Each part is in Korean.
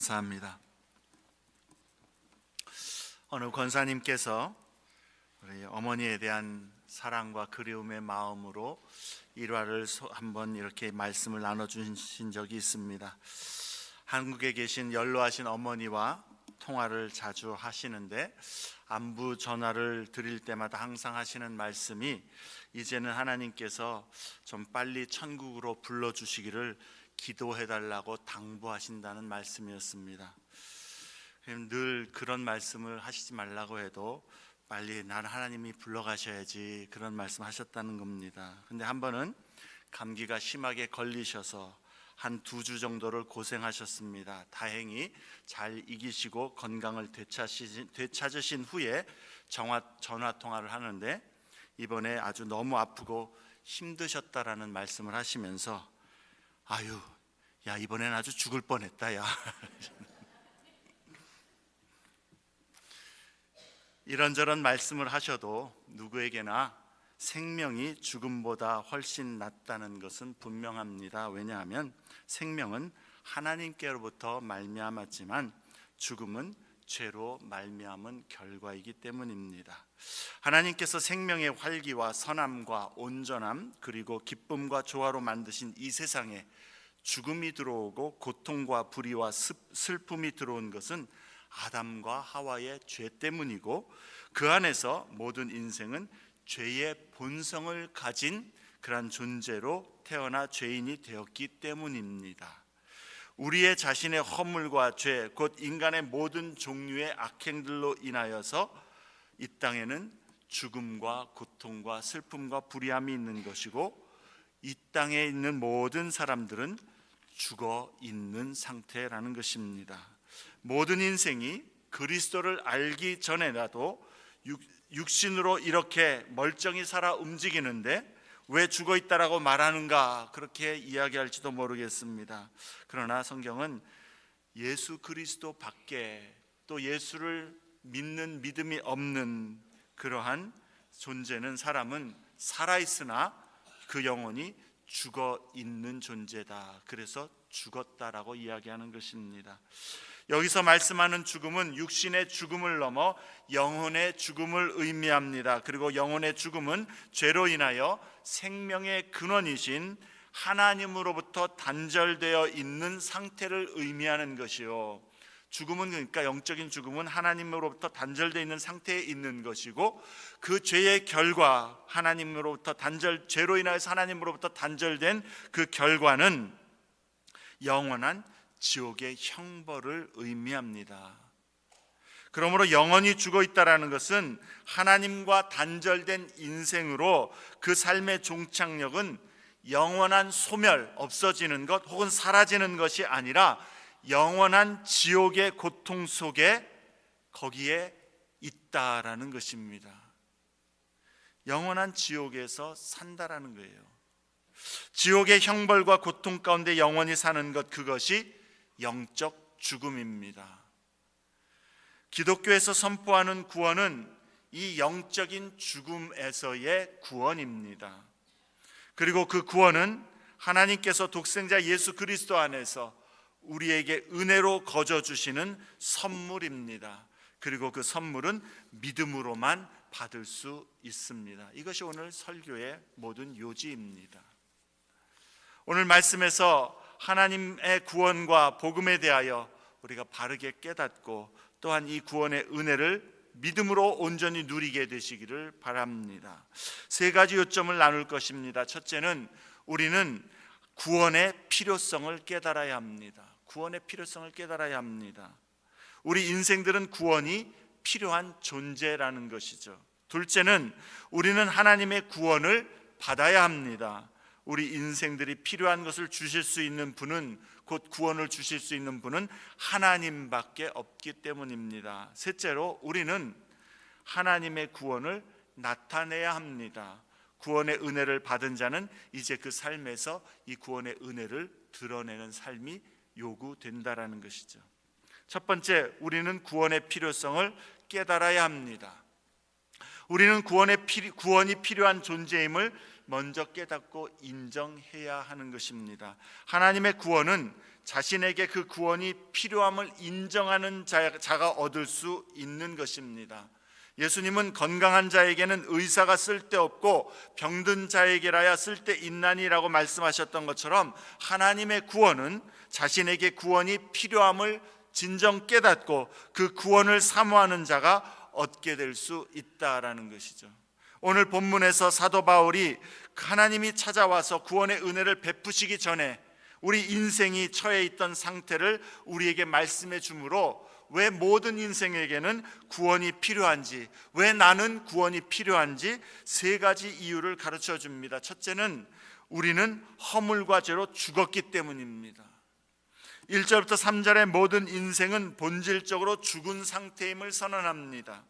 감사합니다. 어느 권사님께서 우리 어머니에 대한 사랑과 그리움의 마음으로 일화를 한번 이렇게 말씀을 나눠주신 적이 있습니다. 한국에 계신 연로하신 어머니와 통화를 자주 하시는데 안부 전화를 드릴 때마다 항상 하시는 말씀이 이제는 하나님께서 좀 빨리 천국으로 불러주시기를 기도해달라고 당부하신다는 말씀이었습니다. 늘 그런 말씀을 하시지 말라고 해도 빨리 난 하나님이 불러가셔야지 그런 말씀 하셨다는 겁니다. 근데 한 번은 감기가 심하게 걸리셔서 한 2주 정도를 고생하셨습니다. 다행히 잘 이기시고 건강을 되찾으신 후에 전화 통화를 하는데 이번에 아주 너무 아프고 힘드셨다라는 말씀을 하시면서 아유, 야 이번엔 아주 죽을 뻔했다 야. 이런저런 말씀을 하셔도 누구에게나 생명이 죽음보다 훨씬 낫다는 것은 분명합니다. 왜냐하면 생명은 하나님께로부터 말미암았지만 죽음은 죄로 말미암은 결과이기 때문입니다. 하나님께서 생명의 활기와 선함과 온전함 그리고 기쁨과 조화로 만드신 이 세상에 죽음이 들어오고 고통과 불의와 슬픔이 들어온 것은 아담과 하와의 죄 때문이고 그 안에서 모든 인생은 죄의 본성을 가진 그런 존재로 태어나 죄인이 되었기 때문입니다. 우리의 자신의 허물과 죄, 곧 인간의 모든 종류의 악행들로 인하여서 이 땅에는 죽음과 고통과 슬픔과 불의함이 있는 것이고 이 땅에 있는 모든 사람들은 죽어 있는 상태라는 것입니다. 모든 인생이 그리스도를 알기 전에라도 육신으로 이렇게 멀쩡히 살아 움직이는데 왜 죽어 있다라고 말하는가 그렇게 이야기할지도 모르겠습니다. 그러나 성경은 예수 그리스도 밖에 또 예수를 믿는 믿음이 없는 그러한 존재는 사람은 살아있으나 그 영혼이 죽어 있는 존재다. 그래서 죽었다라고 이야기하는 것입니다. 여기서 말씀하는 죽음은 육신의 죽음을 넘어 영혼의 죽음을 의미합니다. 그리고 영혼의 죽음은 죄로 인하여 생명의 근원이신 하나님으로부터 단절되어 있는 상태를 의미하는 것이요. 죽음은 그러니까 영적인 죽음은 하나님으로부터 단절되어 있는 상태에 있는 것이고 그 죄의 결과 하나님으로부터 죄로 인하여서 하나님으로부터 단절된 그 결과는 영원한 지옥의 형벌을 의미합니다. 그러므로 영원히 죽어 있다라는 것은 하나님과 단절된 인생으로 그 삶의 종착역은 영원한 소멸, 없어지는 것 혹은 사라지는 것이 아니라 영원한 지옥의 고통 속에 거기에 있다라는 것입니다. 영원한 지옥에서 산다라는 거예요. 지옥의 형벌과 고통 가운데 영원히 사는 것, 그것이 영적 죽음입니다. 기독교에서 선포하는 구원은 이 영적인 죽음에서의 구원입니다. 그리고 그 구원은 하나님께서 독생자 예수 그리스도 안에서 우리에게 은혜로 거저 주시는 선물입니다. 그리고 그 선물은 믿음으로만 받을 수 있습니다. 이것이 오늘 설교의 모든 요지입니다. 오늘 말씀에서 하나님의 구원과 복음에 대하여 우리가 바르게 깨닫고 또한 이 구원의 은혜를 믿음으로 온전히 누리게 되시기를 바랍니다. 3가지 요점을 나눌 것입니다. 첫째는 우리는 구원의 필요성을 깨달아야 합니다. 구원의 필요성을 깨달아야 합니다. 우리 인생들은 구원이 필요한 존재라는 것이죠. 둘째는 우리는 하나님의 구원을 받아야 합니다. 우리 인생들이 필요한 것을 주실 수 있는 분은, 곧 구원을 주실 수 있는 분은 하나님밖에 없기 때문입니다. 셋째로 우리는 하나님의 구원을 나타내야 합니다. 구원의 은혜를 받은 자는 이제 그 삶에서 이 구원의 은혜를 드러내는 삶이 요구된다라는 것이죠. 첫 번째, 우리는 구원의 필요성을 깨달아야 합니다. 우리는 구원이 필요한 존재임을 먼저 깨닫고 인정해야 하는 것입니다. 하나님의 구원은 자신에게 그 구원이 필요함을 인정하는 자가 얻을 수 있는 것입니다. 예수님은 건강한 자에게는 의사가 쓸데없고 병든 자에게라야 쓸데있나니라고 말씀하셨던 것처럼 하나님의 구원은 자신에게 구원이 필요함을 진정 깨닫고 그 구원을 사모하는 자가 얻게 될 수 있다라는 것이죠. 오늘 본문에서 사도 바울이 하나님이 찾아와서 구원의 은혜를 베푸시기 전에 우리 인생이 처해 있던 상태를 우리에게 말씀해 주므로 왜 모든 인생에게는 구원이 필요한지, 왜 나는 구원이 필요한지 세 가지 이유를 가르쳐 줍니다. 첫째는 우리는 허물과 죄로 죽었기 때문입니다. 1절부터 3절의 모든 인생은 본질적으로 죽은 상태임을 선언합니다.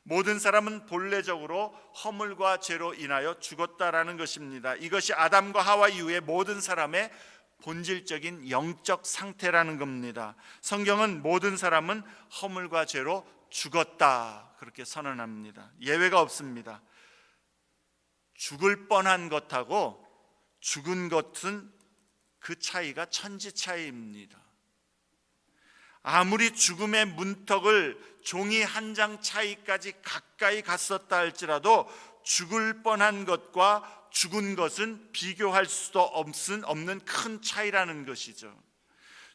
모든 사람은 본래적으로 허물과 죄로 인하여 죽었다라는 것입니다. 이것이 아담과 하와 이후에 모든 사람의 본질적인 영적 상태라는 겁니다. 성경은 모든 사람은 허물과 죄로 죽었다 그렇게 선언합니다. 예외가 없습니다. 죽을 뻔한 것하고 죽은 것은 그 차이가 천지 차이입니다. 아무리 죽음의 문턱을 종이 한 장 차이까지 가까이 갔었다 할지라도 죽을 뻔한 것과 죽은 것은 비교할 수도 없는 큰 차이라는 것이죠.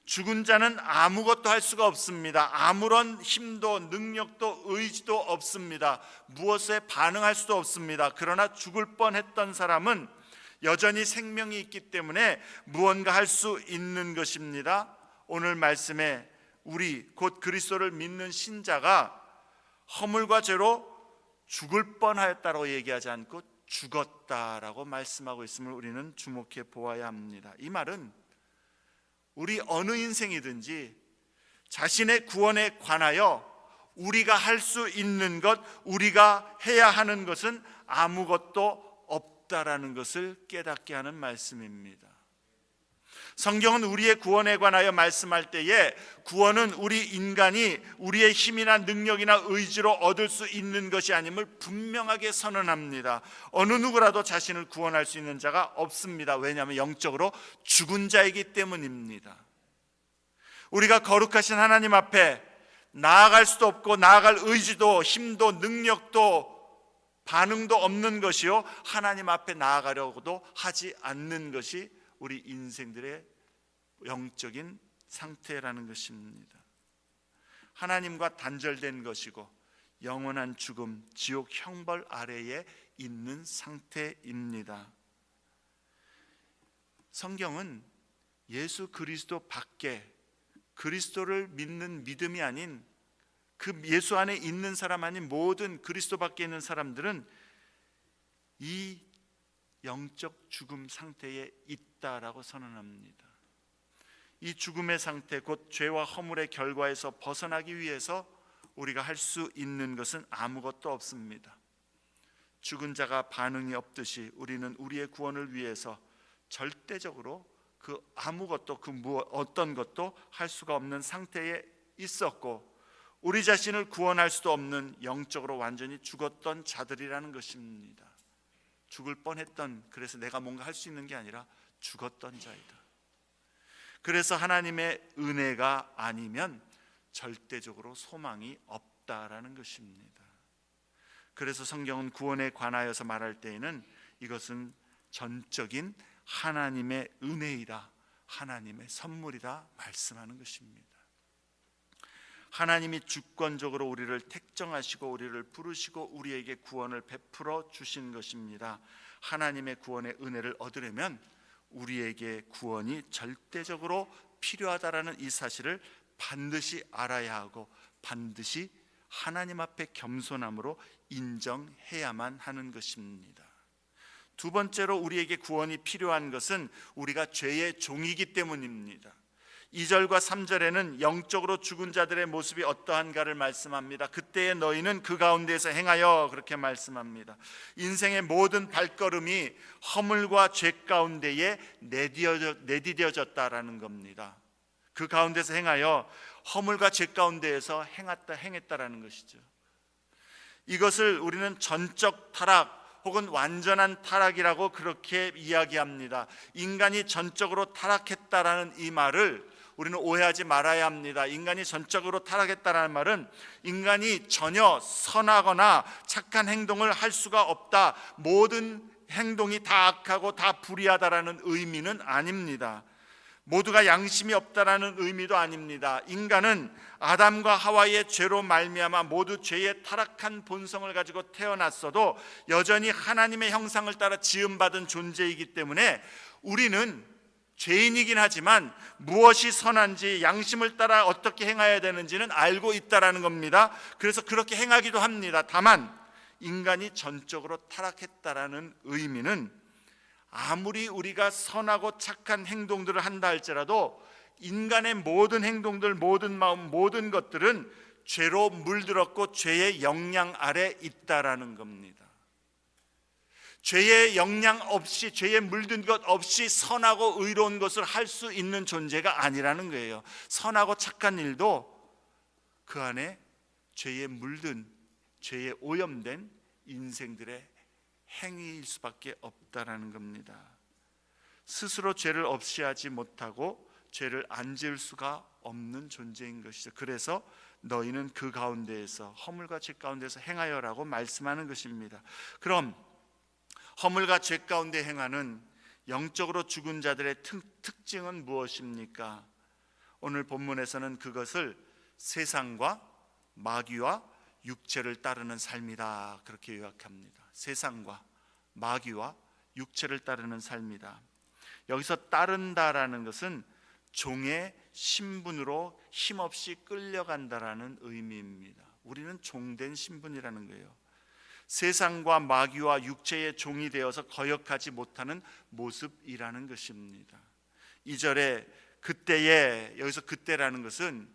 죽은 자는 아무것도 할 수가 없습니다. 아무런 힘도 능력도 의지도 없습니다. 무엇에 반응할 수도 없습니다. 그러나 죽을 뻔했던 사람은 여전히 생명이 있기 때문에 무언가 할 수 있는 것입니다. 오늘 말씀에 우리 곧 그리스도를 믿는 신자가 허물과 죄로 죽을 뻔하였다고 얘기하지 않고 죽었다라고 말씀하고 있음을 우리는 주목해 보아야 합니다. 이 말은 우리 어느 인생이든지 자신의 구원에 관하여 우리가 할 수 있는 것, 우리가 해야 하는 것은 아무것도 없다라는 것을 깨닫게 하는 말씀입니다. 성경은 우리의 구원에 관하여 말씀할 때에 구원은 우리 인간이 우리의 힘이나 능력이나 의지로 얻을 수 있는 것이 아님을 분명하게 선언합니다. 어느 누구라도 자신을 구원할 수 있는 자가 없습니다. 왜냐하면 영적으로 죽은 자이기 때문입니다. 우리가 거룩하신 하나님 앞에 나아갈 수도 없고 나아갈 의지도 힘도 능력도 반응도 없는 것이요, 하나님 앞에 나아가려고도 하지 않는 것이 우리 인생들의 영적인 상태라는 것입니다. 하나님과 단절된 것이고 영원한 죽음, 지옥 형벌 아래에 있는 상태입니다. 성경은 예수 그리스도 밖에 그리스도를 믿는 믿음이 아닌 그 예수 안에 있는 사람 아닌 모든 그리스도 밖에 있는 사람들은 이 영적 죽음 상태에 있다라고 선언합니다. 이 죽음의 상태, 곧 죄와 허물의 결과에서 벗어나기 위해서 우리가 할 수 있는 것은 아무것도 없습니다. 죽은 자가 반응이 없듯이 우리는 우리의 구원을 위해서 절대적으로 그 아무것도 어떤 것도 할 수가 없는 상태에 있었고, 우리 자신을 구원할 수도 없는 영적으로 완전히 죽었던 자들이라는 것입니다. 죽을 뻔했던, 그래서 내가 뭔가 할 수 있는 게 아니라 죽었던 자이다. 그래서 하나님의 은혜가 아니면 절대적으로 소망이 없다라는 것입니다. 그래서 성경은 구원에 관하여서 말할 때에는 이것은 전적인 하나님의 은혜이다, 하나님의 선물이다 말씀하는 것입니다. 하나님이 주권적으로 우리를 택정하시고 우리를 부르시고 우리에게 구원을 베풀어 주신 것입니다. 하나님의 구원의 은혜를 얻으려면 우리에게 구원이 절대적으로 필요하다라는 이 사실을 반드시 알아야 하고 반드시 하나님 앞에 겸손함으로 인정해야만 하는 것입니다. 두 번째로 우리에게 구원이 필요한 것은 우리가 죄의 종이기 때문입니다. 2절과 3절에는 영적으로 죽은 자들의 모습이 어떠한가를 말씀합니다. 그때에 너희는 그 가운데에서 행하여, 그렇게 말씀합니다. 인생의 모든 발걸음이 허물과 죄 가운데에 내디뎌졌다라는 겁니다. 그 가운데서 행하여, 허물과 죄 가운데에서 행했다라는 것이죠. 이것을 우리는 전적 타락 혹은 완전한 타락이라고 그렇게 이야기합니다. 인간이 전적으로 타락했다라는 이 말을 우리는 오해하지 말아야 합니다. 인간이 전적으로 타락했다는 말은 인간이 전혀 선하거나 착한 행동을 할 수가 없다, 모든 행동이 다 악하고 다 불의하다라는 의미는 아닙니다. 모두가 양심이 없다라는 의미도 아닙니다. 인간은 아담과 하와의 죄로 말미암아 모두 죄의 타락한 본성을 가지고 태어났어도 여전히 하나님의 형상을 따라 지음받은 존재이기 때문에 우리는 죄인이긴 하지만 무엇이 선한지, 양심을 따라 어떻게 행해야 되는지는 알고 있다라는 겁니다. 그래서 그렇게 행하기도 합니다. 다만 인간이 전적으로 타락했다라는 의미는 아무리 우리가 선하고 착한 행동들을 한다 할지라도 인간의 모든 행동들, 모든 마음, 모든 것들은 죄로 물들었고 죄의 영향 아래 있다라는 겁니다. 죄의 영향 없이, 죄에 물든 것 없이 선하고 의로운 것을 할 수 있는 존재가 아니라는 거예요. 선하고 착한 일도 그 안에 죄에 물든, 죄에 오염된 인생들의 행위일 수밖에 없다라는 겁니다. 스스로 죄를 없이 하지 못하고 죄를 안 지을 수가 없는 존재인 것이죠. 그래서 너희는 그 가운데에서, 허물과 죄 가운데서 행하여라고 말씀하는 것입니다. 그럼 허물과 죄 가운데 행하는 영적으로 죽은 자들의 특징은 무엇입니까? 오늘 본문에서는 그것을 세상과 마귀와 육체를 따르는 삶이다, 그렇게 요약합니다. 세상과 마귀와 육체를 따르는 삶이다. 여기서 따른다라는 것은 종의 신분으로 힘없이 끌려간다라는 의미입니다. 우리는 종된 신분이라는 거예요. 세상과 마귀와 육체의 종이 되어서 거역하지 못하는 모습이라는 것입니다. 2절에 그때에, 여기서 그때라는 것은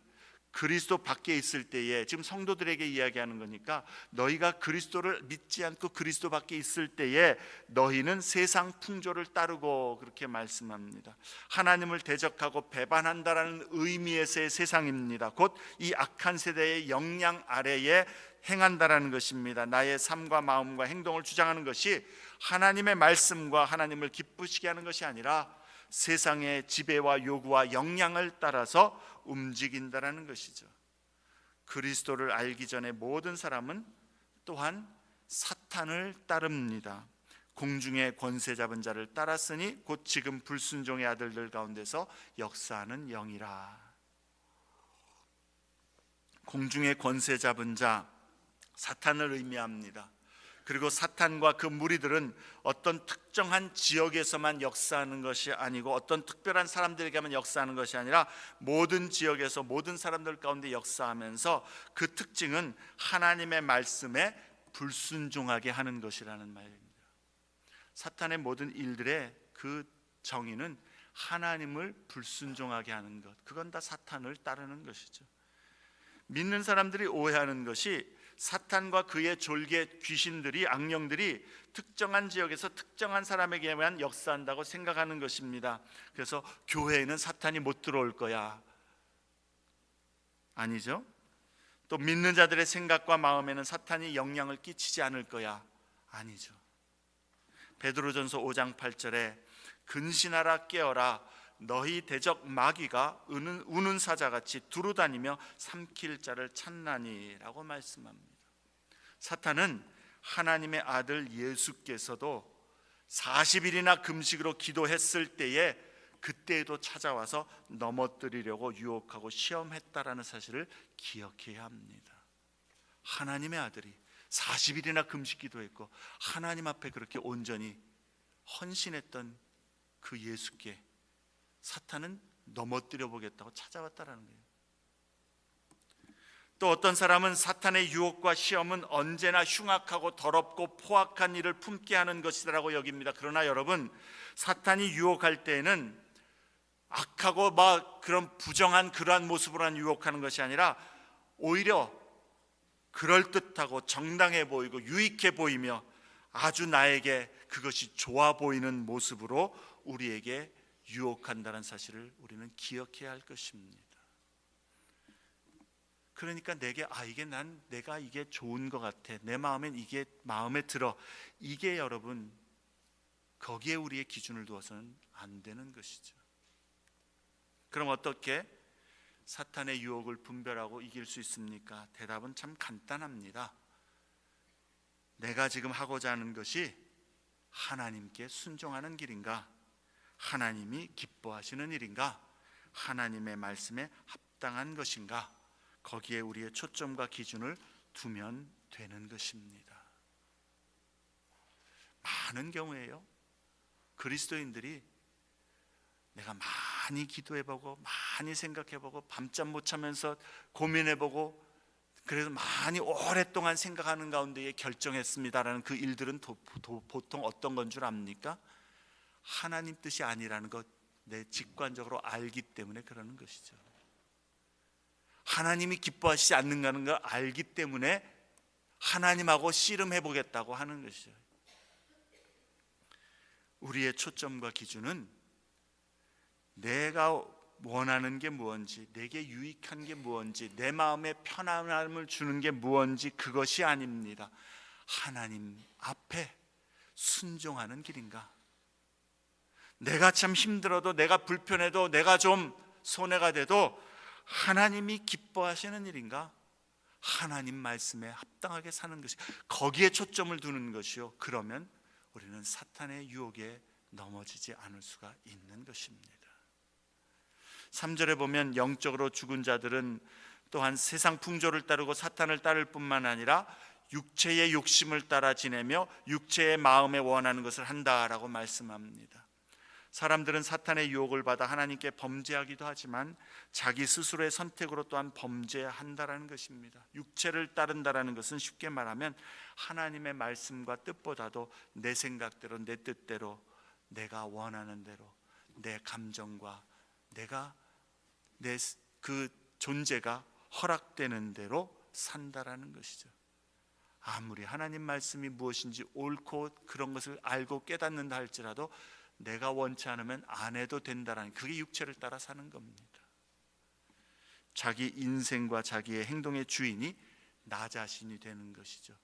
그리스도 밖에 있을 때에, 지금 성도들에게 이야기하는 거니까 너희가 그리스도를 믿지 않고 그리스도 밖에 있을 때에 너희는 세상 풍조를 따르고, 그렇게 말씀합니다. 하나님을 대적하고 배반한다라는 의미에서의 세상입니다. 곧 이 악한 세대의 영향 아래에 행한다라는 것입니다. 나의 삶과 마음과 행동을 주장하는 것이 하나님의 말씀과 하나님을 기쁘시게 하는 것이 아니라 세상의 지배와 요구와 영향을 따라서 움직인다라는 것이죠. 그리스도를 알기 전에 모든 사람은 또한 사탄을 따릅니다. 공중의 권세 잡은 자를 따랐으니 곧 지금 불순종의 아들들 가운데서 역사하는 영이라. 공중의 권세 잡은 자, 사탄을 의미합니다. 그리고 사탄과 그 무리들은 어떤 특정한 지역에서만 역사하는 것이 아니고 어떤 특별한 사람들에게만 역사하는 것이 아니라 모든 지역에서 모든 사람들 가운데 역사하면서 그 특징은 하나님의 말씀에 불순종하게 하는 것이라는 말입니다. 사탄의 모든 일들의 그 정의는 하나님을 불순종하게 하는 것, 그건 다 사탄을 따르는 것이죠. 믿는 사람들이 오해하는 것이 사탄과 그의 졸개 귀신들이, 악령들이 특정한 지역에서 특정한 사람에게만 역사한다고 생각하는 것입니다. 그래서 교회에는 사탄이 못 들어올 거야, 아니죠. 또 믿는 자들의 생각과 마음에는 사탄이 영향을 끼치지 않을 거야, 아니죠. 베드로전서 5장 8절에 근신하라 깨어라, 너희 대적 마귀가 우는 사자같이 두루다니며 삼킬 자를 찾나니 라고 말씀합니다. 사탄은 하나님의 아들 예수께서도 40일이나 금식으로 기도했을 때에 그때에도 찾아와서 넘어뜨리려고 유혹하고 시험했다라는 사실을 기억해야 합니다. 하나님의 아들이 40일이나 금식 기도했고 하나님 앞에 그렇게 온전히 헌신했던 그 예수께 사탄은 넘어뜨려 보겠다고 찾아왔다라는 거예요. 또 어떤 사람은 사탄의 유혹과 시험은 언제나 흉악하고 더럽고 포악한 일을 품게 하는 것이라고 여깁니다. 그러나 여러분, 사탄이 유혹할 때에는 악하고 막 그런 부정한 그러한 모습으로 유혹하는 것이 아니라 오히려 그럴듯하고 정당해 보이고 유익해 보이며 아주 나에게 그것이 좋아 보이는 모습으로 우리에게 유혹한다는 사실을 우리는 기억해야 할 것입니다. 그러니까 내게 내가 이게 좋은 것 같아, 내 마음엔 이게 마음에 들어, 이게 여러분 거기에 우리의 기준을 두어서는 안 되는 것이죠. 그럼 어떻게 사탄의 유혹을 분별하고 이길 수 있습니까? 대답은 참 간단합니다. 내가 지금 하고자 하는 것이 하나님께 순종하는 길인가? 하나님이 기뻐하시는 일인가? 하나님의 말씀에 합당한 것인가? 거기에 우리의 초점과 기준을 두면 되는 것입니다. 많은 경우에요, 그리스도인들이 내가 많이 기도해보고 많이 생각해보고 밤잠 못 자면서 고민해보고 그래서 많이 오랫동안 생각하는 가운데에 결정했습니다라는 그 일들은 보통 어떤 건 줄 압니까? 하나님 뜻이 아니라는 것 내 직관적으로 알기 때문에 그러는 것이죠. 하나님이 기뻐하시지 않는다는 걸 알기 때문에 하나님하고 씨름해보겠다고 하는 것이죠. 우리의 초점과 기준은 내가 원하는 게 무엇인지, 내게 유익한 게 무엇인지, 내 마음에 편안함을 주는 게 무엇인지 그것이 아닙니다. 하나님 앞에 순종하는 길인가? 내가 참 힘들어도, 내가 불편해도, 내가 좀 손해가 돼도 하나님이 기뻐하시는 일인가? 하나님 말씀에 합당하게 사는 것이, 거기에 초점을 두는 것이요, 그러면 우리는 사탄의 유혹에 넘어지지 않을 수가 있는 것입니다. 3절에 보면 영적으로 죽은 자들은 또한 세상 풍조를 따르고 사탄을 따를 뿐만 아니라 육체의 욕심을 따라 지내며 육체의 마음에 원하는 것을 한다라고 말씀합니다. 사람들은 사탄의 유혹을 받아 하나님께 범죄하기도 하지만 자기 스스로의 선택으로 또한 범죄한다라는 것입니다. 육체를 따른다라는 것은 쉽게 말하면 하나님의 말씀과 뜻보다도 내 생각대로, 내 뜻대로, 내가 원하는 대로, 내 감정과 내가 내 그 존재가 허락되는 대로 산다라는 것이죠. 아무리 하나님 말씀이 무엇인지 옳고 그런 것을 알고 깨닫는다 할지라도 내가 원치 않으면 안 해도 된다라는, 그게 육체를 따라 사는 겁니다. 자기 인생과 자기의 행동의 주인이 나 자신이 되는 것이죠.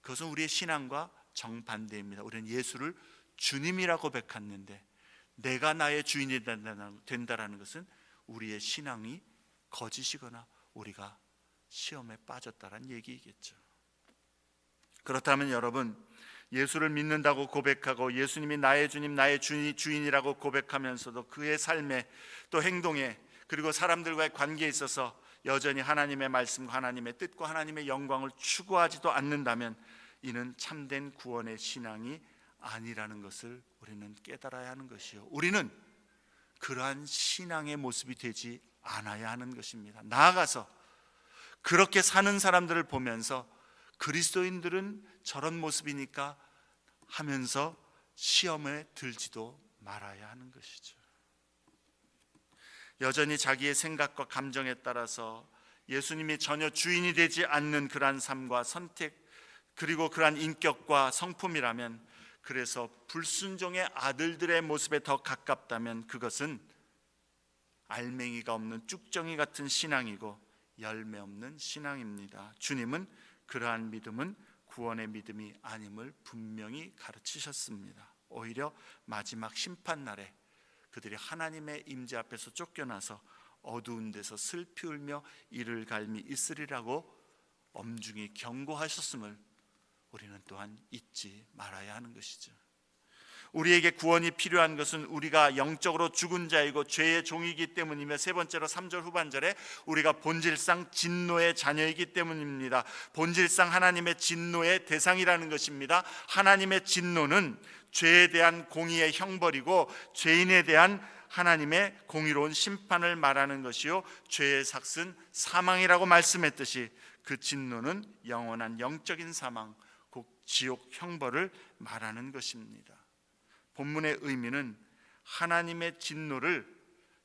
그것은 우리의 신앙과 정반대입니다. 우리는 예수를 주님이라고 고백했는데 내가 나의 주인이 된다라는 것은 우리의 신앙이 거짓이거나 우리가 시험에 빠졌다는 얘기이겠죠. 그렇다면 여러분, 예수를 믿는다고 고백하고 예수님이 나의 주님, 나의 주인이라고 고백하면서도 그의 삶에 또 행동에 그리고 사람들과의 관계에 있어서 여전히 하나님의 말씀과 하나님의 뜻과 하나님의 영광을 추구하지도 않는다면 이는 참된 구원의 신앙이 아니라는 것을 우리는 깨달아야 하는 것이요, 우리는 그러한 신앙의 모습이 되지 않아야 하는 것입니다. 나아가서 그렇게 사는 사람들을 보면서 그리스도인들은 저런 모습이니까 하면서 시험에 들지도 말아야 하는 것이죠. 여전히 자기의 생각과 감정에 따라서 예수님이 전혀 주인이 되지 않는 그러한 삶과 선택, 그리고 그러한 인격과 성품이라면, 그래서 불순종의 아들들의 모습에 더 가깝다면 그것은 알맹이가 없는 쭉정이 같은 신앙이고 열매 없는 신앙입니다. 주님은 그러한 믿음은 구원의 믿음이 아님을 분명히 가르치셨습니다. 오히려 마지막 심판날에 그들이 하나님의 임재 앞에서 쫓겨나서 어두운 데서 슬피 울며 이를 갈미 있으리라고 엄중히 경고하셨음을 우리는 또한 잊지 말아야 하는 것이죠. 우리에게 구원이 필요한 것은 우리가 영적으로 죽은 자이고 죄의 종이기 때문이며, 세 번째로 3절 후반절에 우리가 본질상 진노의 자녀이기 때문입니다. 본질상 하나님의 진노의 대상이라는 것입니다. 하나님의 진노는 죄에 대한 공의의 형벌이고 죄인에 대한 하나님의 공의로운 심판을 말하는 것이요, 죄의 삭은 사망이라고 말씀했듯이 그 진노는 영원한 영적인 사망, 곧 지옥 형벌을 말하는 것입니다. 본문의 의미는 하나님의 진노를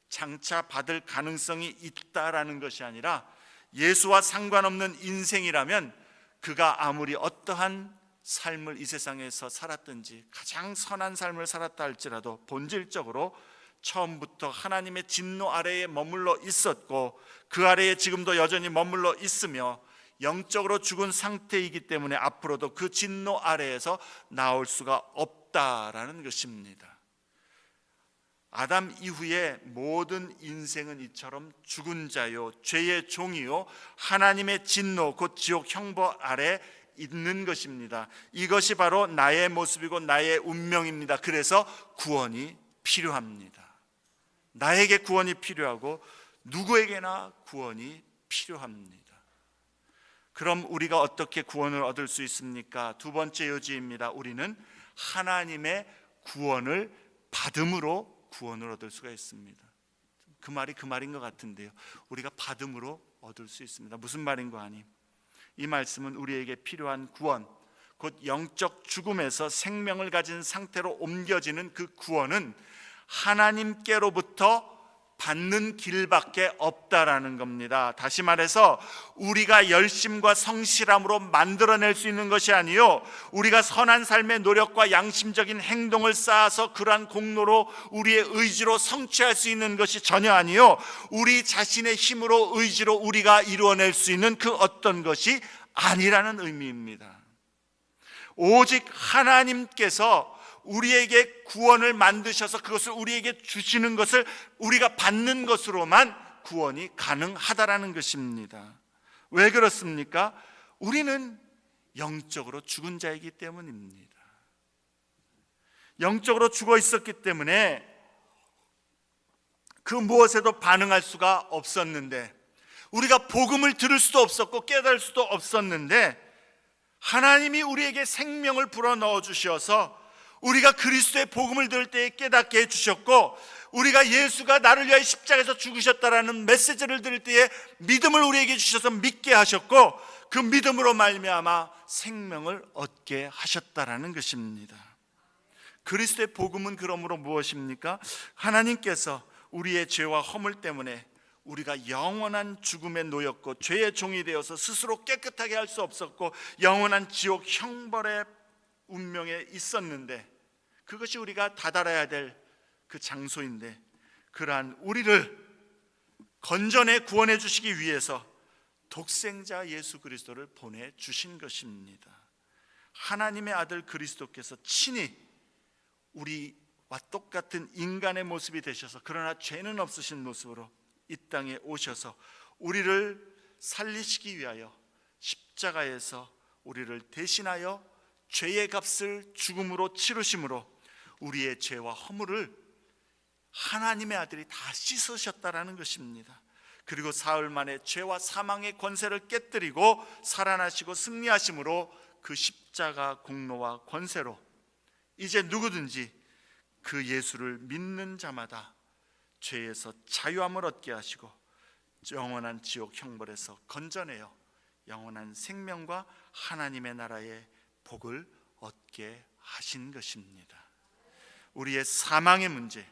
장차 받을 가능성이 있다라는 것이 아니라, 예수와 상관없는 인생이라면 그가 아무리 어떠한 삶을 이 세상에서 살았든지 가장 선한 삶을 살았다 할지라도 본질적으로 처음부터 하나님의 진노 아래에 머물러 있었고 그 아래에 지금도 여전히 머물러 있으며 영적으로 죽은 상태이기 때문에 앞으로도 그 진노 아래에서 나올 수가 없다라는 것입니다. 아담 이후에 모든 인생은 이처럼 죽은 자요, 죄의 종이요, 하나님의 진노 곧 지옥 형벌 아래 있는 것입니다. 이것이 바로 나의 모습이고 나의 운명입니다. 그래서 구원이 필요합니다. 나에게 구원이 필요하고 누구에게나 구원이 필요합니다. 그럼 우리가 어떻게 구원을 얻을 수 있습니까? 두 번째 요지입니다. 우리는 하나님의 구원을 받음으로 구원을 얻을 수가 있습니다. 그 말인 것 같은데요. 우리가 받음으로 얻을 수 있습니다. 무슨 말인고 하니, 이 말씀은 우리에게 필요한 구원, 곧 영적 죽음에서 생명을 가진 상태로 옮겨지는 그 구원은 하나님께로부터 받는 길밖에 없다라는 겁니다. 다시 말해서 우리가 열심과 성실함으로 만들어낼 수 있는 것이 아니요, 우리가 선한 삶의 노력과 양심적인 행동을 쌓아서 그러한 공로로 우리의 의지로 성취할 수 있는 것이 전혀 아니요, 우리 자신의 힘으로 의지로 우리가 이루어낼 수 있는 그 어떤 것이 아니라는 의미입니다. 오직 하나님께서 우리에게 구원을 만드셔서 그것을 우리에게 주시는 것을 우리가 받는 것으로만 구원이 가능하다라는 것입니다. 왜 그렇습니까? 우리는 영적으로 죽은 자이기 때문입니다. 영적으로 죽어 있었기 때문에 그 무엇에도 반응할 수가 없었는데, 우리가 복음을 들을 수도 없었고 깨달을 수도 없었는데, 하나님이 우리에게 생명을 불어넣어 주셔서 우리가 그리스도의 복음을 들을 때에 깨닫게 해주셨고, 우리가 예수가 나를 위하여 십자가에서 죽으셨다라는 메시지를 들을 때에 믿음을 우리에게 주셔서 믿게 하셨고, 그 믿음으로 말미암아 생명을 얻게 하셨다라는 것입니다. 그리스도의 복음은 그러므로 무엇입니까? 하나님께서 우리의 죄와 허물 때문에 우리가 영원한 죽음에 놓였고 죄의 종이 되어서 스스로 깨끗하게 할 수 없었고 영원한 지옥 형벌의 운명에 있었는데, 그것이 우리가 다다라야 될 그 장소인데, 그러한 우리를 건져내 구원해 주시기 위해서 독생자 예수 그리스도를 보내주신 것입니다. 하나님의 아들 그리스도께서 친히 우리와 똑같은 인간의 모습이 되셔서, 그러나 죄는 없으신 모습으로 이 땅에 오셔서 우리를 살리시기 위하여 십자가에서 우리를 대신하여 죄의 값을 죽음으로 치르심으로 우리의 죄와 허물을 하나님의 아들이 다 씻으셨다라는 것입니다. 그리고 사흘 만에 죄와 사망의 권세를 깨뜨리고 살아나시고 승리하심으로 그 십자가 공로와 권세로 이제 누구든지 그 예수를 믿는 자마다 죄에서 자유함을 얻게 하시고 영원한 지옥 형벌에서 건져내어 영원한 생명과 하나님의 나라의 복을 얻게 하신 것입니다. 우리의 사망의 문제,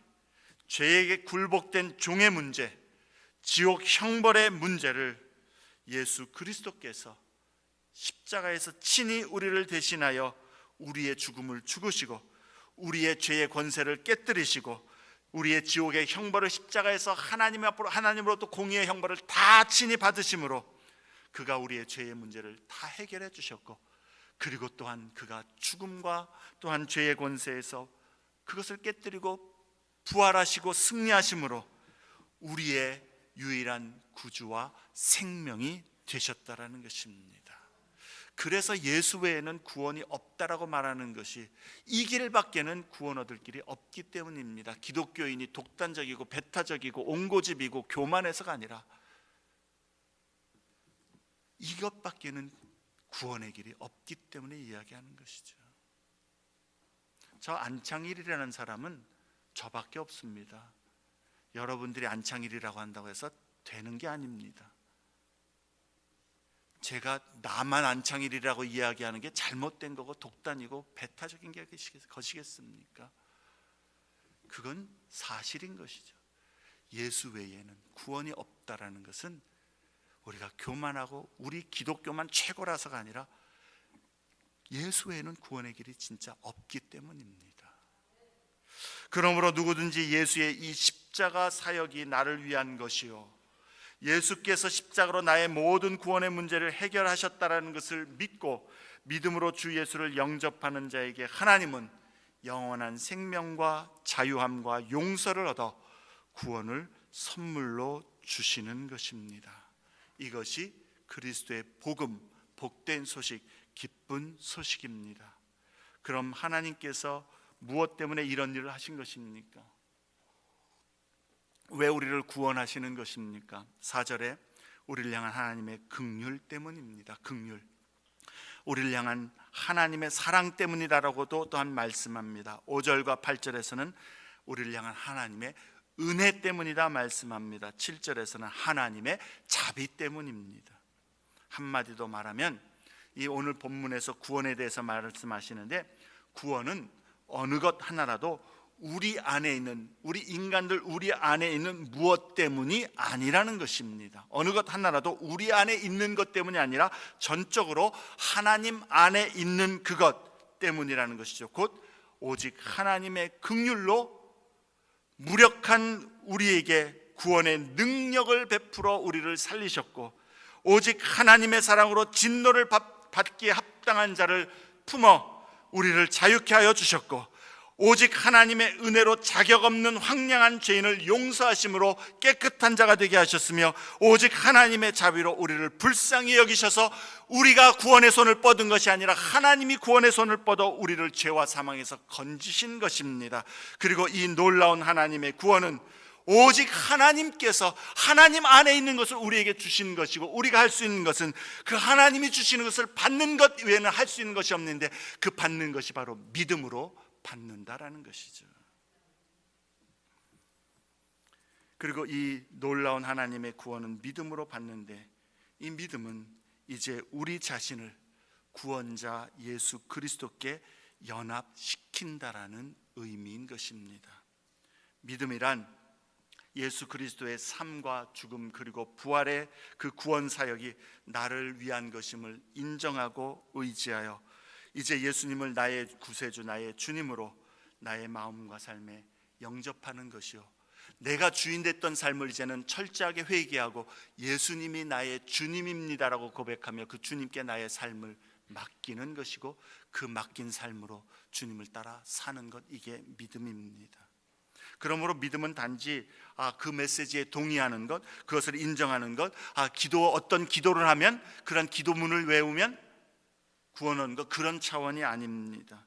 죄에게 굴복된 종의 문제, 지옥 형벌의 문제를 예수 그리스도께서 십자가에서 친히 우리를 대신하여 우리의 죽음을 죽으시고 우리의 죄의 권세를 깨뜨리시고 우리의 지옥의 형벌을 십자가에서 하나님 앞으로 하나님으로부터 공의의 형벌을 다 친히 받으심으로 그가 우리의 죄의 문제를 다 해결해 주셨고, 그리고 또한 그가 죽음과 또한 죄의 권세에서 그것을 깨뜨리고 부활하시고 승리하심으로 우리의 유일한 구주와 생명이 되셨다라는 것입니다. 그래서 예수 외에는 구원이 없다라고 말하는 것이 이 길밖에는 구원 얻을 길이 없기 때문입니다. 기독교인이 독단적이고 배타적이고 옹고집이고 교만해서가 아니라 이것밖에는 구원의 길이 없기 때문에 이야기하는 것이죠. 저 안창일이라는 사람은 저밖에 없습니다. 여러분들이 안창일이라고 한다고 해서 되는 게 아닙니다. 제가 나만 안창일이라고 이야기하는 게 잘못된 거고 독단이고 배타적인 것이겠습니까? 그건 사실인 것이죠. 예수 외에는 구원이 없다라는 것은 우리가 교만하고 우리 기독교만 최고라서가 아니라 예수 외에는 구원의 길이 진짜 없기 때문입니다. 그러므로 누구든지 예수의 이 십자가 사역이 나를 위한 것이요, 예수께서 십자가로 나의 모든 구원의 문제를 해결하셨다라는 것을 믿고 믿음으로 주 예수를 영접하는 자에게 하나님은 영원한 생명과 자유함과 용서를 얻어 구원을 선물로 주시는 것입니다. 이것이 그리스도의 복음, 복된 소식, 기쁜 소식입니다. 그럼 하나님께서 무엇 때문에 이런 일을 하신 것입니까? 왜 우리를 구원하시는 것입니까? 4절에 우리를 향한 하나님의 긍휼 때문입니다. 긍휼. 우리를 향한 하나님의 사랑 때문이라고도 또한 말씀합니다. 5절과 8절에서는 우리를 향한 하나님의 은혜 때문이다 말씀합니다. 7절에서는 하나님의 자비 때문입니다. 한마디 더 말하면 이 오늘 본문에서 구원에 대해서 말씀하시는데, 구원은 어느 것 하나라도 우리 안에 있는, 우리 인간들 우리 안에 있는 무엇 때문이 아니라는 것입니다. 어느 것 하나라도 우리 안에 있는 것 때문이 아니라 전적으로 하나님 안에 있는 그것 때문이라는 것이죠. 곧 오직 하나님의 긍휼로 무력한 우리에게 구원의 능력을 베풀어 우리를 살리셨고, 오직 하나님의 사랑으로 진노를 받기에 합당한 자를 품어 우리를 자유케 하여 주셨고, 오직 하나님의 은혜로 자격 없는 황량한 죄인을 용서하심으로 깨끗한 자가 되게 하셨으며, 오직 하나님의 자비로 우리를 불쌍히 여기셔서 우리가 구원의 손을 뻗은 것이 아니라 하나님이 구원의 손을 뻗어 우리를 죄와 사망에서 건지신 것입니다. 그리고 이 놀라운 하나님의 구원은 오직 하나님께서 하나님 안에 있는 것을 우리에게 주신 것이고, 우리가 할 수 있는 것은 그 하나님이 주시는 것을 받는 것 외에는 할 수 있는 것이 없는데, 그 받는 것이 바로 믿음으로 받는다라는 것이죠. 그리고 이 놀라운 하나님의 구원은 믿음으로 받는데, 이 믿음은 이제 우리 자신을 구원자 예수 그리스도께 연합시킨다라는 의미인 것입니다. 믿음이란 예수 그리스도의 삶과 죽음 그리고 부활의 그 구원 사역이 나를 위한 것임을 인정하고 의지하여 이제 예수님을 나의 구세주, 나의 주님으로 나의 마음과 삶에 영접하는 것이요, 내가 주인 됐던 삶을 이제는 철저하게 회개하고 예수님이 나의 주님입니다라고 고백하며 그 주님께 나의 삶을 맡기는 것이고, 그 맡긴 삶으로 주님을 따라 사는 것, 이게 믿음입니다. 그러므로 믿음은 단지 그 메시지에 동의하는 것, 그것을 인정하는 것, 어떤 기도를 하면 그런 기도문을 외우면 구원하는 것, 그런 차원이 아닙니다.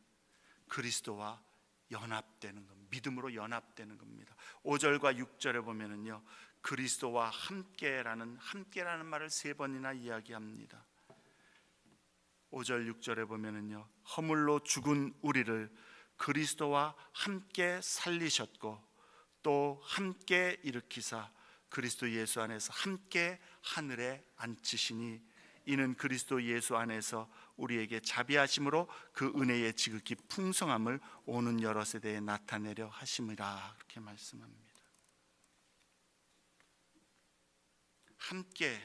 그리스도와 연합되는 것, 믿음으로 연합되는 겁니다. 5절과 6절에 보면은요, 그리스도와 함께라는 말을 3번이나 이야기합니다. 5절 6절에 보면은요, 허물로 죽은 우리를 그리스도와 함께 살리셨고 또 함께 일으키사 그리스도 예수 안에서 함께 하늘에 앉히시니, 이는 그리스도 예수 안에서 우리에게 자비하심으로 그 은혜의 지극히 풍성함을 오는 여러 세대에 나타내려 하심이라, 그렇게 말씀합니다. 함께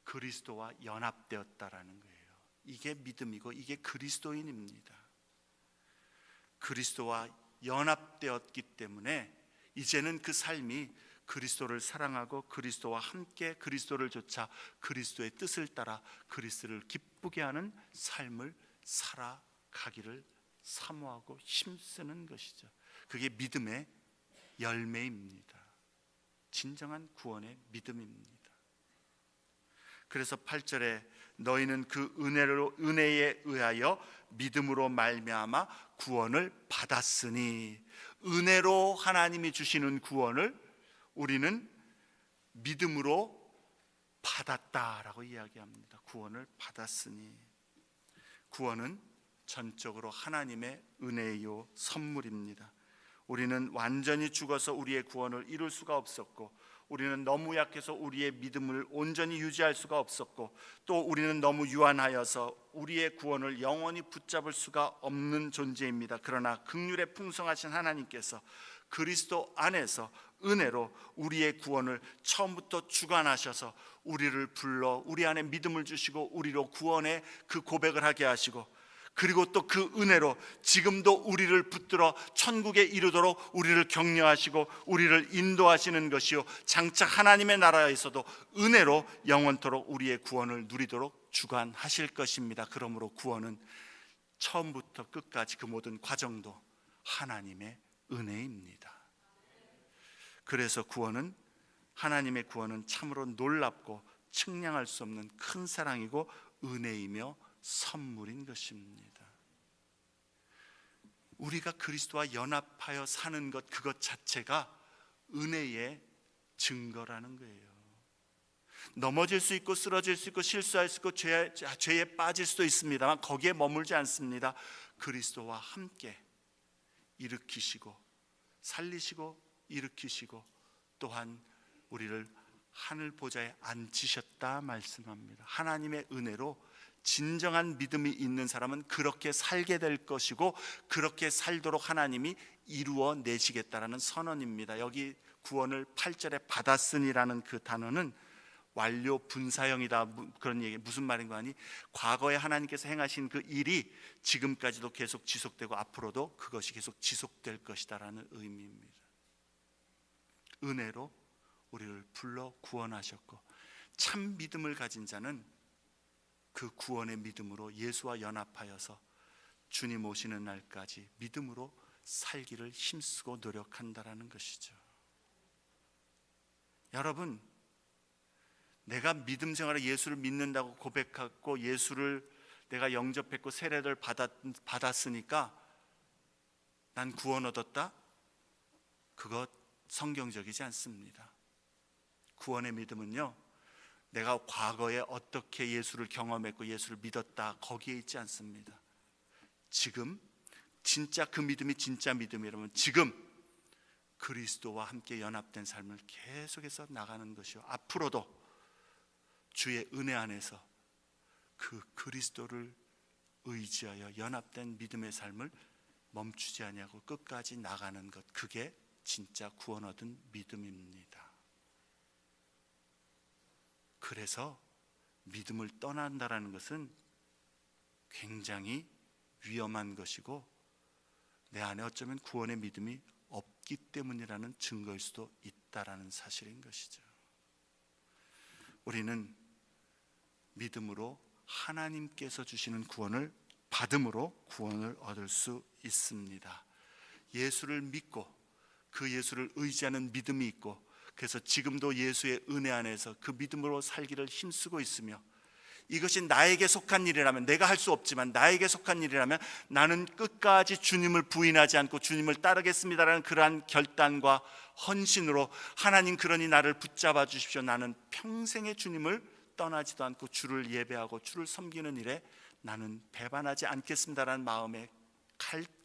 그리스도와 연합되었다라는 거예요. 이게 믿음이고 이게 그리스도인입니다. 그리스도와 연합되었기 때문에 이제는 그 삶이 그리스도를 사랑하고 그리스도와 함께 그리스도를 좇아 그리스도의 뜻을 따라 그리스도를 기쁘게 하는 삶을 살아가기를 사모하고 힘쓰는 것이죠. 그게 믿음의 열매입니다. 진정한 구원의 믿음입니다. 그래서 8절에 너희는 그 은혜에 의하여 믿음으로 말미암아 구원을 받았으니, 은혜로 하나님이 주시는 구원을 우리는 믿음으로 받았다라고 이야기합니다. 구원을 받았으니, 구원은 전적으로 하나님의 은혜요 선물입니다. 우리는 완전히 죽어서 우리의 구원을 이룰 수가 없었고, 우리는 너무 약해서 우리의 믿음을 온전히 유지할 수가 없었고, 또 우리는 너무 유한하여서 우리의 구원을 영원히 붙잡을 수가 없는 존재입니다. 그러나 긍휼의 풍성하신 하나님께서 그리스도 안에서 은혜로 우리의 구원을 처음부터 주관하셔서 우리를 불러 우리 안에 믿음을 주시고 우리로 구원의 그 고백을 하게 하시고, 그리고 또 그 은혜로 지금도 우리를 붙들어 천국에 이르도록 우리를 격려하시고 우리를 인도하시는 것이요, 장차 하나님의 나라에서도 은혜로 영원토록 우리의 구원을 누리도록 주관하실 것입니다. 그러므로 구원은 처음부터 끝까지 그 모든 과정도 하나님의 은혜입니다. 그래서 하나님의 구원은 참으로 놀랍고 측량할 수 없는 큰 사랑이고 은혜이며 선물인 것입니다. 우리가 그리스도와 연합하여 사는 것, 그것 자체가 은혜의 증거라는 거예요. 넘어질 수 있고 쓰러질 수 있고 실수할 수 있고 죄에 빠질 수도 있습니다만 거기에 머물지 않습니다. 그리스도와 함께 일으키시고 살리시고 일으키시고 또한 우리를 하늘 보좌에 앉히셨다 말씀합니다. 하나님의 은혜로 진정한 믿음이 있는 사람은 그렇게 살게 될 것이고 그렇게 살도록 하나님이 이루어 내시겠다라는 선언입니다. 여기 구원을 8절에 받았으니라는 그 단어는 완료 분사형이다, 그런 얘기. 무슨 말인가 하니 과거에 하나님께서 행하신 그 일이 지금까지도 계속 지속되고 앞으로도 그것이 계속 지속될 것이다라는 의미입니다. 은혜로 우리를 불러 구원하셨고 참 믿음을 가진 자는 그 구원의 믿음으로 예수와 연합하여서 주님 오시는 날까지 믿음으로 살기를 힘쓰고 노력한다라는 것이죠. 여러분, 내가 믿음 생활에 예수를 믿는다고 고백하고 예수를 내가 영접했고 세례를 받았으니까 난 구원 얻었다? 그것 성경적이지 않습니다. 구원의 믿음은요, 내가 과거에 어떻게 예수를 경험했고 예수를 믿었다 거기에 있지 않습니다. 지금 진짜 그 믿음이 진짜 믿음이라면 지금 그리스도와 함께 연합된 삶을 계속해서 나가는 것이요, 앞으로도 주의 은혜 안에서 그 그리스도를 의지하여 연합된 믿음의 삶을 멈추지 아니하고 끝까지 나가는 것, 그게 진짜 구원 얻은 믿음입니다. 그래서 믿음을 떠난다라는 것은 굉장히 위험한 것이고 내 안에 어쩌면 구원의 믿음이 없기 때문이라는 증거일 수도 있다라는 사실인 것이죠. 우리는 믿음으로 하나님께서 주시는 구원을 받음으로 구원을 얻을 수 있습니다. 예수를 믿고 그 예수를 의지하는 믿음이 있고 그래서 지금도 예수의 은혜 안에서 그 믿음으로 살기를 힘쓰고 있으며 이것이 나에게 속한 일이라면, 내가 할 수 없지만 나에게 속한 일이라면 나는 끝까지 주님을 부인하지 않고 주님을 따르겠습니다라는 그러한 결단과 헌신으로 하나님 그러니 나를 붙잡아 주십시오. 나는 평생의 주님을 떠나지도 않고 주를 예배하고 주를 섬기는 일에 나는 배반하지 않겠습니다라는 마음의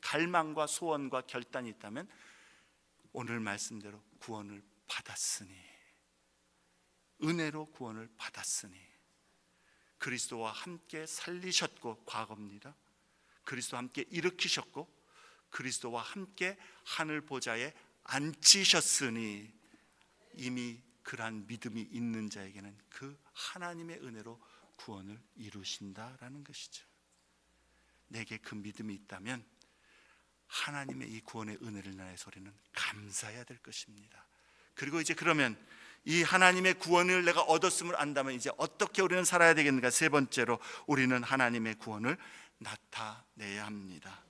갈망과 소원과 결단이 있다면 오늘 말씀대로 구원을 받았으니, 은혜로 구원을 받았으니 그리스도와 함께 살리셨고, 과거입니다. 그리스도와 함께 일으키셨고 그리스도와 함께 하늘 보좌에 앉히셨으니 이미 그러한 믿음이 있는 자에게는 그 하나님의 은혜로 구원을 이루신다라는 것이죠. 내게 그 믿음이 있다면 하나님의 이 구원의 은혜를 인하여서 우리는 감사해야 될 것입니다. 그리고 이제 그러면 이 하나님의 구원을 내가 얻었음을 안다면 이제 어떻게 우리는 살아야 되겠는가? 세 번째로 우리는 하나님의 구원을 나타내야 합니다.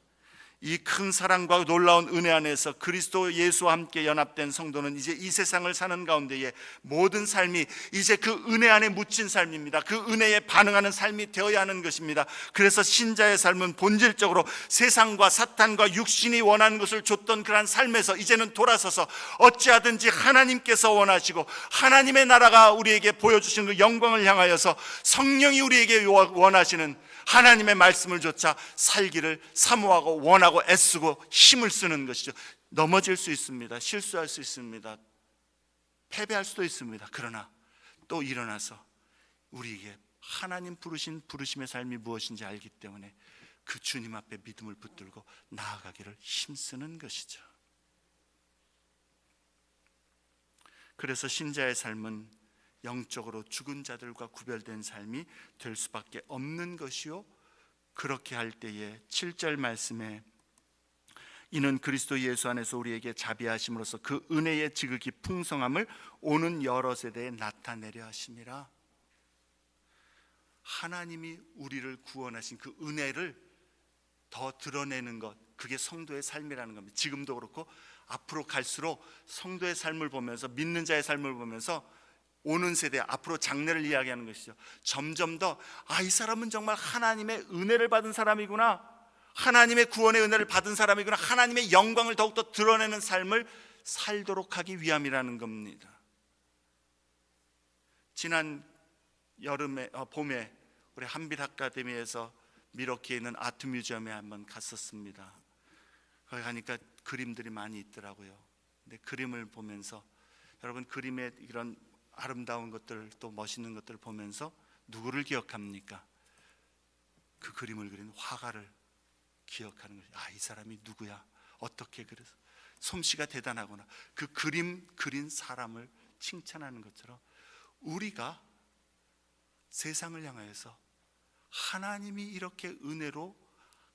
이 큰 사랑과 놀라운 은혜 안에서 그리스도 예수와 함께 연합된 성도는 이제 이 세상을 사는 가운데에 모든 삶이 이제 그 은혜 안에 묻힌 삶입니다. 그 은혜에 반응하는 삶이 되어야 하는 것입니다. 그래서 신자의 삶은 본질적으로 세상과 사탄과 육신이 원하는 것을 줬던 그러한 삶에서 이제는 돌아서서 어찌하든지 하나님께서 원하시고 하나님의 나라가 우리에게 보여주신 그 영광을 향하여서 성령이 우리에게 원하시는 하나님의 말씀을 조차 살기를 사모하고 원하고 애쓰고 힘을 쓰는 것이죠. 넘어질 수 있습니다. 실수할 수 있습니다. 패배할 수도 있습니다. 그러나 또 일어나서 우리에게 하나님 부르신 부르심의 삶이 무엇인지 알기 때문에 그 주님 앞에 믿음을 붙들고 나아가기를 힘쓰는 것이죠. 그래서 신자의 삶은 영적으로 죽은 자들과 구별된 삶이 될 수밖에 없는 것이요, 그렇게 할 때에 7절 말씀에 이는 그리스도 예수 안에서 우리에게 자비하심으로써 그 은혜의 지극히 풍성함을 오는 여러 세대에 나타내려 하심이라. 하나님이 우리를 구원하신 그 은혜를 더 드러내는 것, 그게 성도의 삶이라는 겁니다. 지금도 그렇고 앞으로 갈수록 성도의 삶을 보면서, 믿는 자의 삶을 보면서 오는 세대, 앞으로 장래를 이야기하는 것이죠. 점점 더 이 사람은 정말 하나님의 은혜를 받은 사람이구나, 하나님의 구원의 은혜를 받은 사람이구나, 하나님의 영광을 더욱더 드러내는 삶을 살도록 하기 위함이라는 겁니다. 지난 봄에 우리 한빛 아카데미에서 미러키에 있는 아트 뮤지엄에 한번 갔었습니다. 거기 가니까 그림들이 많이 있더라고요. 근데 그림을 보면서, 여러분, 그림의 이런 아름다운 것들, 또 멋있는 것들을 보면서 누구를 기억합니까? 그 그림을 그린 화가를 기억하는 거죠. 이 사람이 누구야? 어떻게 그래서 솜씨가 대단하구나. 그 그림 그린 사람을 칭찬하는 것처럼 우리가 세상을 향하여서 하나님이 이렇게 은혜로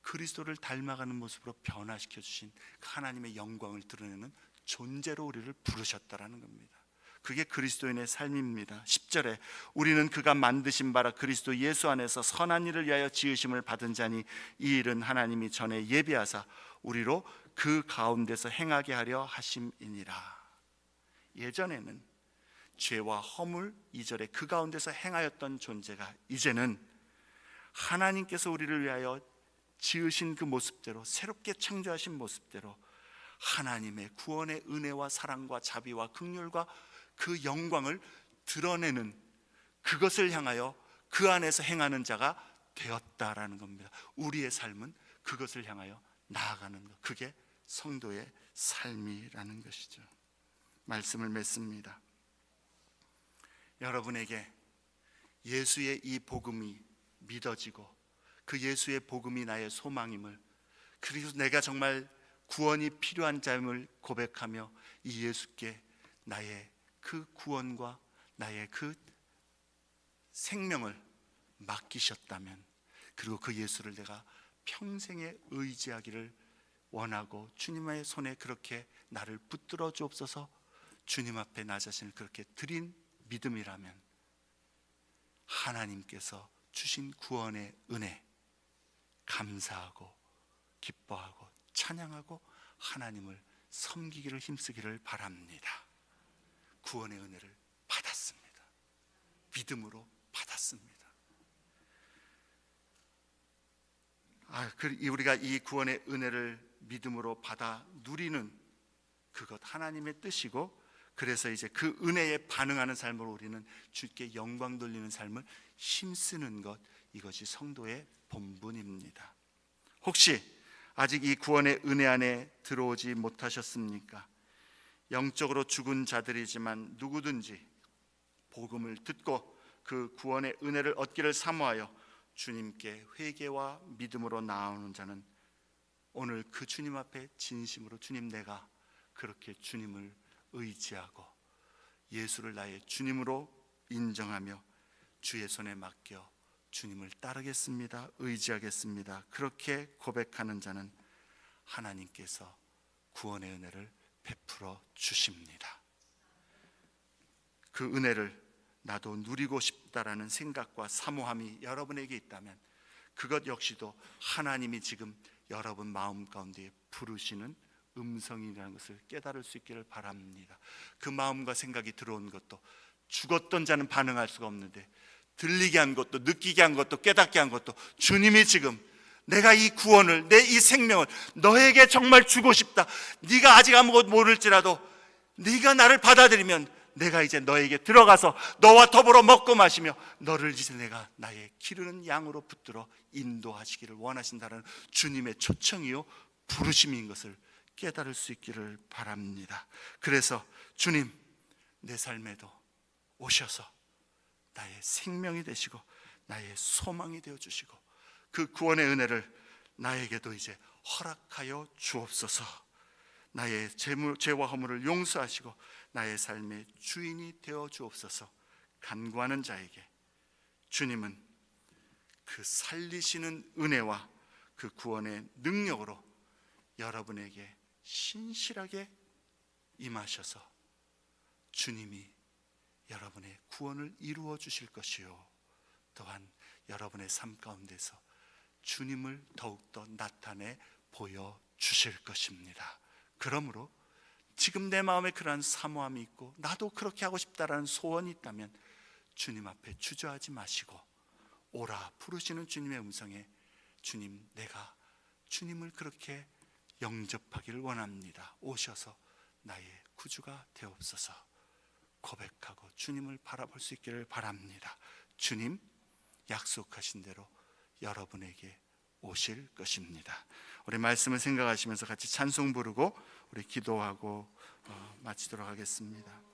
그리스도를 닮아가는 모습으로 변화시켜 주신 하나님의 영광을 드러내는 존재로 우리를 부르셨다라는 겁니다. 그게 그리스도인의 삶입니다. 10절에 우리는 그가 만드신 바라 그리스도 예수 안에서 선한 일을 위하여 지으심을 받은 자니 이 일은 하나님이 전에 예비하사 우리로 그 가운데서 행하게 하려 하심이니라. 예전에는 죄와 허물, 2절에 그 가운데서 행하였던 존재가 이제는 하나님께서 우리를 위하여 지으신 그 모습대로, 새롭게 창조하신 모습대로 하나님의 구원의 은혜와 사랑과 자비와 긍휼과 그 영광을 드러내는, 그것을 향하여 그 안에서 행하는 자가 되었다라는 겁니다. 우리의 삶은 그것을 향하여 나아가는 것, 그게 성도의 삶이라는 것이죠. 말씀을 맺습니다. 여러분에게 예수의 이 복음이 믿어지고 그 예수의 복음이 나의 소망임을, 그리고 내가 정말 구원이 필요한 자임을 고백하며 이 예수께 나의 그 구원과 나의 그 생명을 맡기셨다면, 그리고 그 예수를 내가 평생에 의지하기를 원하고 주님의 손에 그렇게 나를 붙들어 주옵소서, 주님 앞에 나 자신을 그렇게 드린 믿음이라면 하나님께서 주신 구원의 은혜 감사하고 기뻐하고 찬양하고 하나님을 섬기기를 힘쓰기를 바랍니다. 구원의 은혜를 받았습니다. 믿음으로 받았습니다. 우리가 이 구원의 은혜를 믿음으로 받아 누리는 그것 하나님의 뜻이고, 그래서 이제 그 은혜에 반응하는 삶으로 우리는 주께 영광 돌리는 삶을 힘쓰는 것, 이것이 성도의 본분입니다. 혹시 아직 이 구원의 은혜 안에 들어오지 못하셨습니까? 영적으로 죽은 자들이지만 누구든지 복음을 듣고 그 구원의 은혜를 얻기를 사모하여 주님께 회개와 믿음으로 나아오는 자는 오늘 그 주님 앞에 진심으로, 주님, 내가 그렇게 주님을 의지하고 예수를 나의 주님으로 인정하며 주의 손에 맡겨 주님을 따르겠습니다, 의지하겠습니다, 그렇게 고백하는 자는 하나님께서 구원의 은혜를 베풀어 주십니다. 그 은혜를 나도 누리고 싶다라는 생각과 사모함이 여러분에게 있다면 그것 역시도 하나님이 지금 여러분 마음 가운데 부르시는 음성이라는 것을 깨달을 수 있기를 바랍니다. 그 마음과 생각이 들어온 것도, 죽었던 자는 반응할 수가 없는데 들리게 한 것도, 느끼게 한 것도, 깨닫게 한 것도 주님이 지금 내가 이 구원을, 내 이 생명을 너에게 정말 주고 싶다, 네가 아직 아무것도 모를지라도 네가 나를 받아들이면 내가 이제 너에게 들어가서 너와 더불어 먹고 마시며 너를 이제 내가 나의 기르는 양으로 붙들어 인도하시기를 원하신다는 주님의 초청이요 부르심인 것을 깨달을 수 있기를 바랍니다. 그래서 주님, 내 삶에도 오셔서 나의 생명이 되시고 나의 소망이 되어주시고 그 구원의 은혜를 나에게도 이제 허락하여 주옵소서. 나의 죄와 허물을 용서하시고 나의 삶의 주인이 되어 주옵소서. 간구하는 자에게 주님은 그 살리시는 은혜와 그 구원의 능력으로 여러분에게 신실하게 임하셔서 주님이 여러분의 구원을 이루어 주실 것이요, 또한 여러분의 삶 가운데서 주님을 더욱더 나타내 보여 주실 것입니다. 그러므로 지금 내 마음에 그러한 사모함이 있고 나도 그렇게 하고 싶다라는 소원이 있다면 주님 앞에 주저하지 마시고 오라 부르시는 주님의 음성에 주님, 내가 주님을 그렇게 영접하기를 원합니다. 오셔서 나의 구주가 되옵소서 고백하고 주님을 바라볼 수 있기를 바랍니다. 주님 약속하신 대로 여러분에게 오실 것입니다. 우리 말씀을 생각하시면서 같이 찬송 부르고 우리 기도하고 마치도록 하겠습니다.